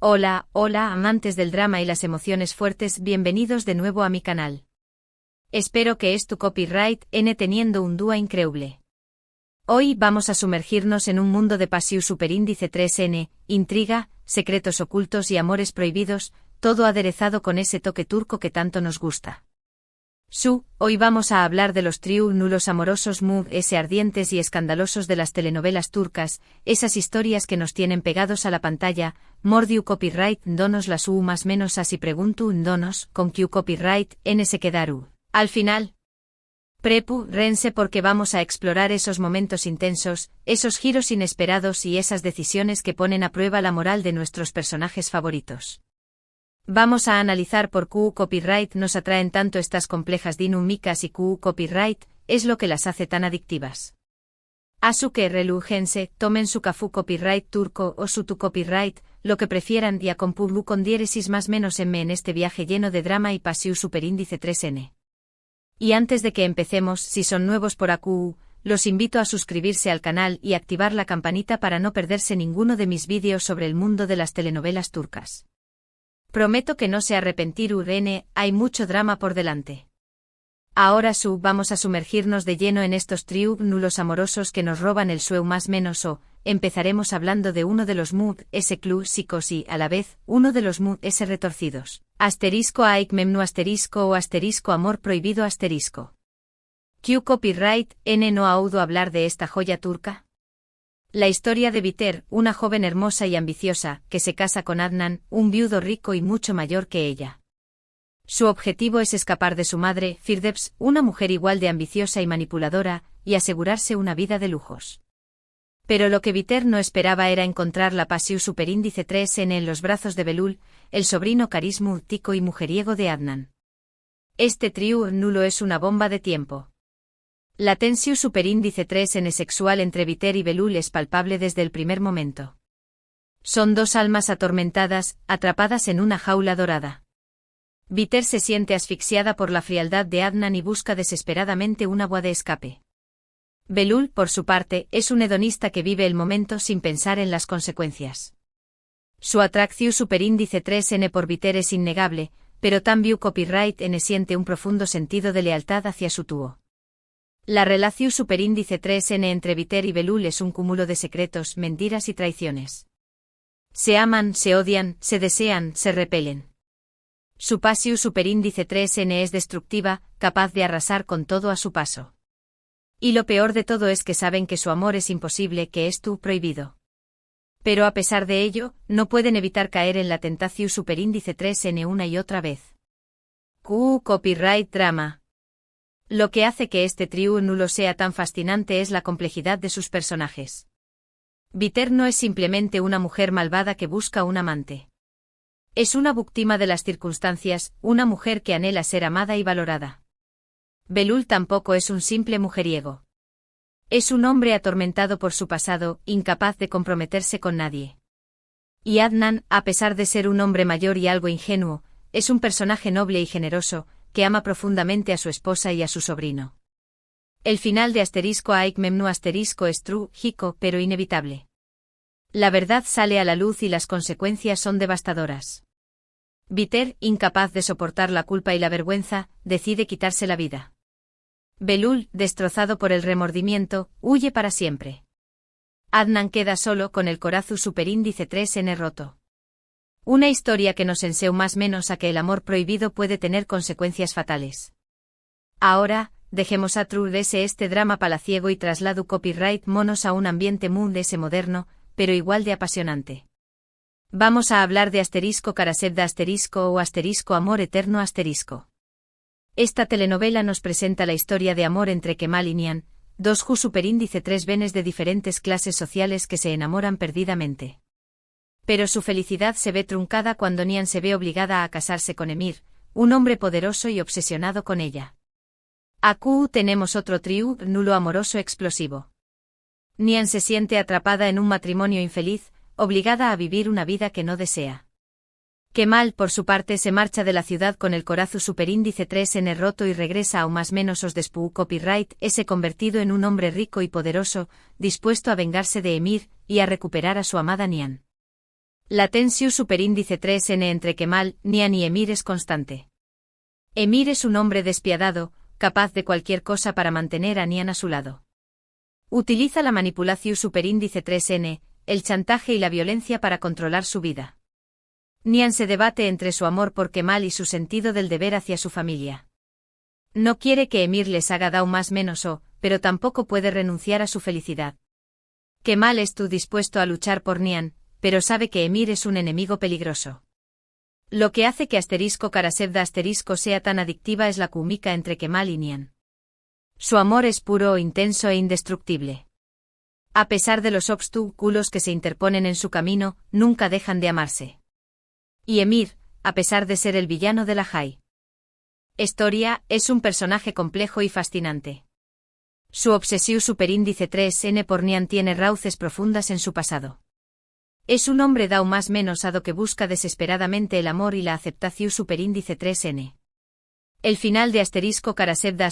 Hola, hola amantes del drama y las emociones fuertes, bienvenidos de nuevo a mi canal. Espero que es tu copyright N teniendo un dúo increíble. Hoy vamos a sumergirnos en un mundo de pasión superíndice 3N, intriga, secretos ocultos y amores prohibidos, todo aderezado con ese toque turco que tanto nos gusta. Hoy vamos a hablar de los triángulos amorosos ardientes y escandalosos de las telenovelas turcas, esas historias que nos tienen pegados a la pantalla. Mordiu copyright donos las más menos así pregunto donos con Q copyright N se quedaru. Al final. Rense porque vamos a explorar esos momentos intensos, esos giros inesperados y esas decisiones que ponen a prueba la moral de nuestros personajes favoritos. Vamos a analizar por qué copyright nos atraen tanto estas complejas dinámicas y qué copyright es lo que las hace tan adictivas. Asuke relujense, tomen su kafu copyright turco o su tu copyright, lo que prefieran y acompurlu con diéresis más menos en este viaje lleno de drama y pasión superíndice 3N. Y antes de que empecemos, si son nuevos por AQU, los invito a suscribirse al canal y activar la campanita para no perderse ninguno de mis vídeos sobre el mundo de las telenovelas turcas. Prometo que no se arrepentirán, hay mucho drama por delante. Ahora vamos a sumergirnos de lleno en estos triángulos amorosos que nos roban el sueño más menos empezaremos hablando de uno de los clásicos y, a la vez, uno de los retorcidos. Aik memnu o amor prohibido Q copyright N no ha oído hablar de esta joya turca. La historia de Biter, una joven hermosa y ambiciosa, que se casa con Adnan, un viudo rico y mucho mayor que ella. Su objetivo es escapar de su madre, Firdevs, una mujer igual de ambiciosa y manipuladora, y asegurarse una vida de lujos. Pero lo que Biter no esperaba era encontrar la pasión superíndice 3N en los brazos de Belul, el sobrino carismático y mujeriego de Adnan. Este triángulo es una bomba de tiempo. La tensión superíndice 3N sexual entre Biter y Belul es palpable desde el primer momento. Son dos almas atormentadas, atrapadas en una jaula dorada. Biter se siente asfixiada por la frialdad de Adnan y busca desesperadamente un agua de escape. Belul, por su parte, es un hedonista que vive el momento sin pensar en las consecuencias. Su atracción superíndice 3N por Biter es innegable, pero también copyright N siente un profundo sentido de lealtad hacia su tuo. La relación superíndice 3N entre Biter y Belul es un cúmulo de secretos, mentiras y traiciones. Se aman, se odian, se desean, se repelen. Su pasión superíndice 3N es destructiva, capaz de arrasar con todo a su paso. Y lo peor de todo es que saben que su amor es imposible, que es prohibido. Pero a pesar de ello, no pueden evitar caer en la tentación superíndice 3N una y otra vez. Q copyright drama. Lo que hace que este triángulo sea tan fascinante es la complejidad de sus personajes. Biter no es simplemente una mujer malvada que busca un amante. Es una víctima de las circunstancias, una mujer que anhela ser amada y valorada. Belul tampoco es un simple mujeriego. Es un hombre atormentado por su pasado, incapaz de comprometerse con nadie. Y Adnan, a pesar de ser un hombre mayor y algo ingenuo, es un personaje noble y generoso, que ama profundamente a su esposa y a su sobrino. El final de Aik memnu es trágico, pero inevitable. La verdad sale a la luz y las consecuencias son devastadoras. Biter, incapaz de soportar la culpa y la vergüenza, decide quitarse la vida. Belul, destrozado por el remordimiento, huye para siempre. Adnan queda solo con el corazón superíndice 3N roto. Una historia que nos enseña más menos a que el amor prohibido puede tener consecuencias fatales. Ahora, dejemos atrás este drama palaciego y traslado copyright monos a un ambiente moderno, pero igual de apasionante. Vamos a hablar de Karasevda o amor eterno . Esta telenovela nos presenta la historia de amor entre Kemal y Nihan, dos superíndice 3 venes de diferentes clases sociales que se enamoran perdidamente. Pero su felicidad se ve truncada cuando Nihan se ve obligada a casarse con Emir, un hombre poderoso y obsesionado con ella. Aquí tenemos otro triángulo amoroso explosivo. Nihan se siente atrapada en un matrimonio infeliz, obligada a vivir una vida que no desea. Kemal, por su parte, se marcha de la ciudad con el corazón superíndice 3N roto y regresa a más menos después copyright ese convertido en un hombre rico y poderoso, dispuesto a vengarse de Emir y a recuperar a su amada Nihan. La tensión superíndice 3n entre Kemal, Nian y Emir es constante. Emir es un hombre despiadado, capaz de cualquier cosa para mantener a Nian a su lado. Utiliza la manipulación superíndice 3n, el chantaje y la violencia para controlar su vida. Nian se debate entre su amor por Kemal y su sentido del deber hacia su familia. No quiere que Emir les haga daño más menos pero tampoco puede renunciar a su felicidad. Kemal está dispuesto a luchar por Nian, pero sabe que Emir es un enemigo peligroso. Lo que hace que Karasevda sea tan adictiva es la química entre Kemal y Nian. Su amor es puro, intenso e indestructible. A pesar de los obstáculos que se interponen en su camino, nunca dejan de amarse. Y Emir, a pesar de ser el villano de la high historia, es un personaje complejo y fascinante. Su obsesión superíndice 3n por Nian tiene raíces profundas en su pasado. Es un hombre dao más menos ado que busca desesperadamente el amor y la aceptación superíndice 3n. El final de Karasevda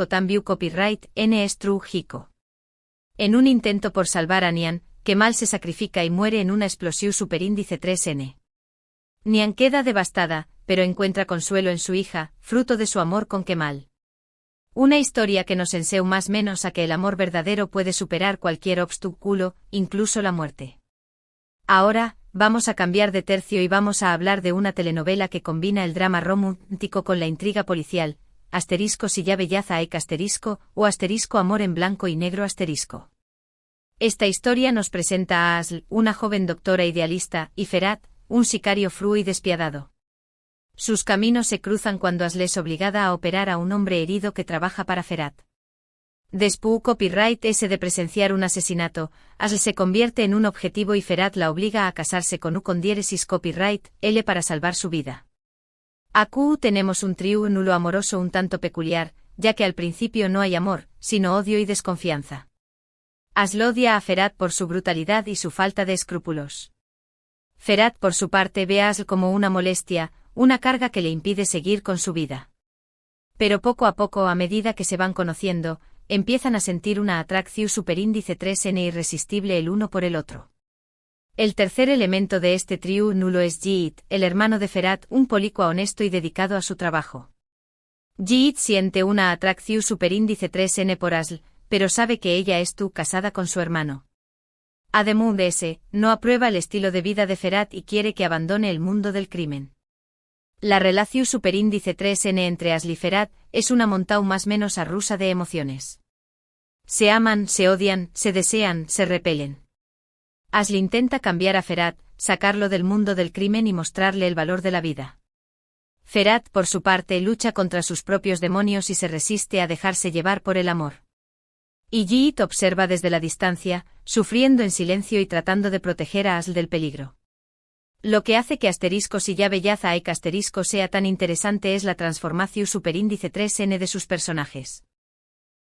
también copyright n es true Hiko. En un intento por salvar a Nian, Kemal se sacrifica y muere en una explosión superíndice 3n. Nian queda devastada, pero encuentra consuelo en su hija, fruto de su amor con Kemal. Una historia que nos enseña más menos a que el amor verdadero puede superar cualquier obstáculo, incluso la muerte. Ahora, vamos a cambiar de tercio y vamos a hablar de una telenovela que combina el drama romántico con la intriga policial, si ya bellaza hay o amor en blanco y negro . Esta historia nos presenta a Asl, una joven doctora idealista, y Ferhat, un sicario frío y despiadado. Sus caminos se cruzan cuando Asl es obligada a operar a un hombre herido que trabaja para Ferhat. Después copyright S de presenciar un asesinato, Asl se convierte en un objetivo y Ferhat la obliga a casarse con con diéresis copyright L para salvar su vida. Aquí tenemos un triángulo amoroso un tanto peculiar, ya que al principio no hay amor, sino odio y desconfianza. Asl odia a Ferhat por su brutalidad y su falta de escrúpulos. Ferhat por su parte ve a Asl como una molestia, una carga que le impide seguir con su vida. Pero poco a poco, a medida que se van conociendo, empiezan a sentir una atracción superíndice 3n irresistible el uno por el otro. El tercer elemento de este triángulo es Yiğit, el hermano de Ferhat, un político honesto y dedicado a su trabajo. Yiğit siente una atracción superíndice 3n por Asl, pero sabe que ella está casada con su hermano. Además de ese, no aprueba el estilo de vida de Ferhat y quiere que abandone el mundo del crimen. La relación superíndice 3n entre Asl y Ferhat es una montaña más menos rusa de emociones. Se aman, se odian, se desean, se repelen. Asl intenta cambiar a Ferhat, sacarlo del mundo del crimen y mostrarle el valor de la vida. Ferhat, por su parte, lucha contra sus propios demonios y se resiste a dejarse llevar por el amor. Y Yiğit observa desde la distancia, sufriendo en silencio y tratando de proteger a Asl del peligro. Lo que hace que si ya bellaza hay sea tan interesante es la transformación superíndice 3n de sus personajes.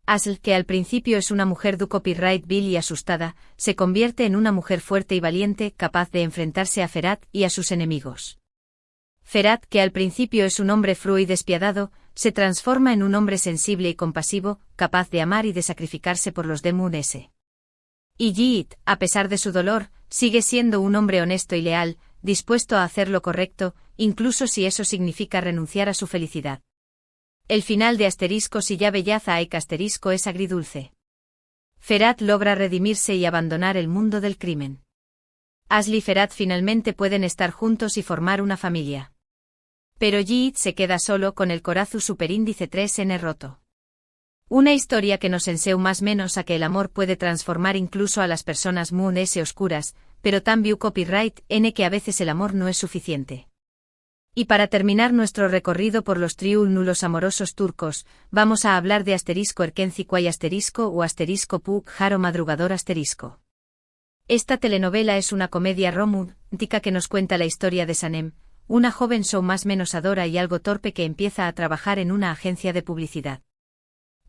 Asl, que al principio es una mujer du copyright vil y asustada, se convierte en una mujer fuerte y valiente, capaz de enfrentarse a Ferhat y a sus enemigos. Ferhat, que al principio es un hombre frío y despiadado, se transforma en un hombre sensible y compasivo, capaz de amar y de sacrificarse por los demonios. Y Yiğit, a pesar de su dolor, sigue siendo un hombre honesto y leal, dispuesto a hacer lo correcto, incluso si eso significa renunciar a su felicidad. El final de si ya bellaza hay es agridulce. Ferhat logra redimirse y abandonar el mundo del crimen. Asl y Ferhat finalmente pueden estar juntos y formar una familia. Pero Yiğit se queda solo con el corazón superíndice 3n roto. Una historia que nos enseña más menos a que el amor puede transformar incluso a las personas muy oscuras, pero también copyright n que a veces el amor no es suficiente. Y para terminar nuestro recorrido por los triángulos amorosos turcos, vamos a hablar de Erkenci Kuay o Puk Jaro Madrugador . Esta telenovela es una comedia romántica que nos cuenta la historia de Sanem, una joven más menos adora y algo torpe que empieza a trabajar en una agencia de publicidad.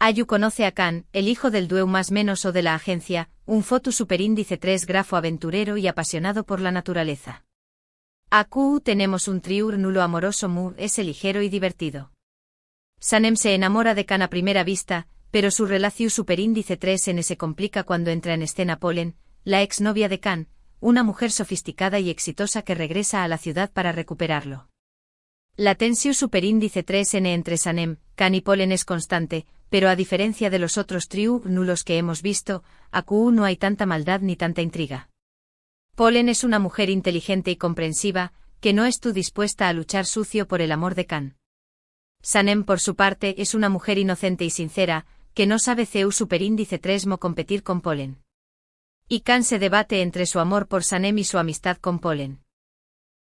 Ayu conoce a Khan, el hijo del dueño más menos de la agencia, un foto superíndice 3 grafo aventurero y apasionado por la naturaleza. Aquí tenemos un triángulo amoroso es ligero y divertido. Sanem se enamora de Khan a primera vista, pero su relación superíndice 3n se complica cuando entra en escena Polen, la exnovia de Khan, una mujer sofisticada y exitosa que regresa a la ciudad para recuperarlo. La tensión superíndice 3N entre Sanem, Can y Polen es constante, pero a diferencia de los otros trío nulos que hemos visto, a QU no hay tanta maldad ni tanta intriga. Polen es una mujer inteligente y comprensiva, que no estuvo dispuesta a luchar sucio por el amor de Can. Sanem, por su parte, es una mujer inocente y sincera, que no sabe CU superíndice 3mo competir con Polen. Y Can se debate entre su amor por Sanem y su amistad con Polen.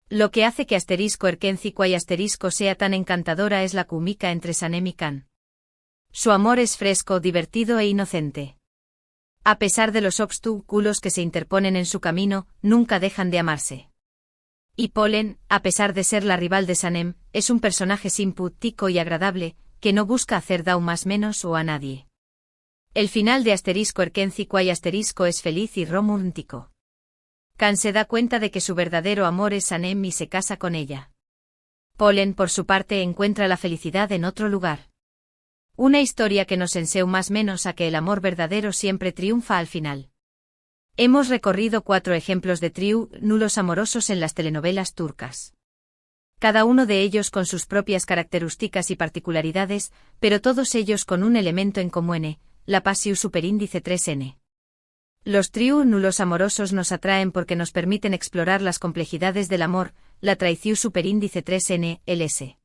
Lo que hace que *Erkencicua y * sea tan encantadora es la química entre Sanem y Can. Su amor es fresco, divertido e inocente. A pesar de los obstáculos que se interponen en su camino, nunca dejan de amarse. Y Polen, a pesar de ser la rival de Sanem, es un personaje simpático y agradable, que no busca hacer daño más menos o a nadie. El final de *Erkencicua y * es feliz y romántico. Can se da cuenta de que su verdadero amor es Sanem y se casa con ella. Polen, por su parte, encuentra la felicidad en otro lugar. Una historia que nos enseña más menos a que el amor verdadero siempre triunfa al final. Hemos recorrido 4 ejemplos de trío nulos amorosos en las telenovelas turcas. Cada uno de ellos con sus propias características y particularidades, pero todos ellos con un elemento en común, la pasión superíndice 3N. Los trío nulos amorosos nos atraen porque nos permiten explorar las complejidades del amor, la traición superíndice 3N, ls.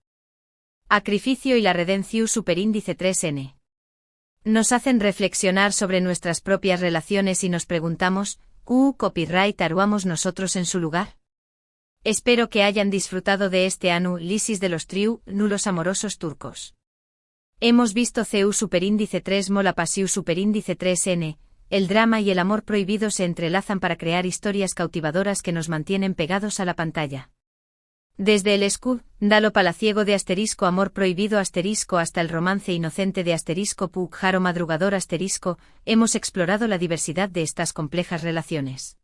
Sacrificio y la redención superíndice 3N. Nos hacen reflexionar sobre nuestras propias relaciones y nos preguntamos, ¿qué copyright haríamos nosotros en su lugar? Espero que hayan disfrutado de este análisis de los trío nulos amorosos turcos. Hemos visto CU superíndice 3mo, la pasión superíndice 3N, el drama y el amor prohibido se entrelazan para crear historias cautivadoras que nos mantienen pegados a la pantalla. Desde el escándalo palaciego de amor prohibido hasta el romance inocente de Pujaro madrugador hemos explorado la diversidad de estas complejas relaciones.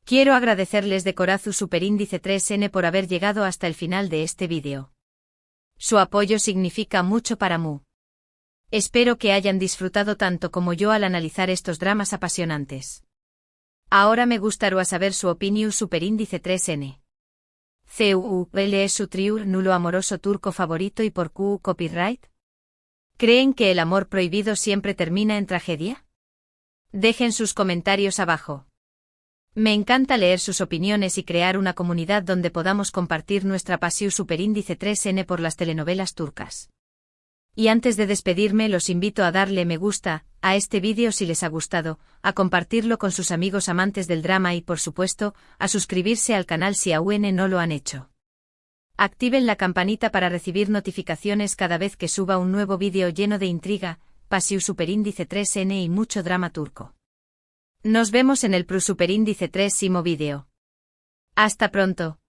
Quiero agradecerles de corazón superíndice 3N por haber llegado hasta el final de este vídeo. Su apoyo significa mucho para mí. Espero que hayan disfrutado tanto como yo al analizar estos dramas apasionantes. Ahora me gustaría saber su opinión superíndice 3N. ¿Cuál es su trío nulo amoroso turco favorito y por qué copyright? ¿Creen que el amor prohibido siempre termina en tragedia? Dejen sus comentarios abajo. Me encanta leer sus opiniones y crear una comunidad donde podamos compartir nuestra pasión superíndice 3N por las telenovelas turcas. Y antes de despedirme los invito a darle me gusta a este vídeo si les ha gustado, a compartirlo con sus amigos amantes del drama y por supuesto, a suscribirse al canal si aún no lo han hecho. Activen la campanita para recibir notificaciones cada vez que suba un nuevo vídeo lleno de intriga, pasión superíndice 3N y mucho drama turco. Nos vemos en el superíndice 3mo vídeo. Hasta pronto.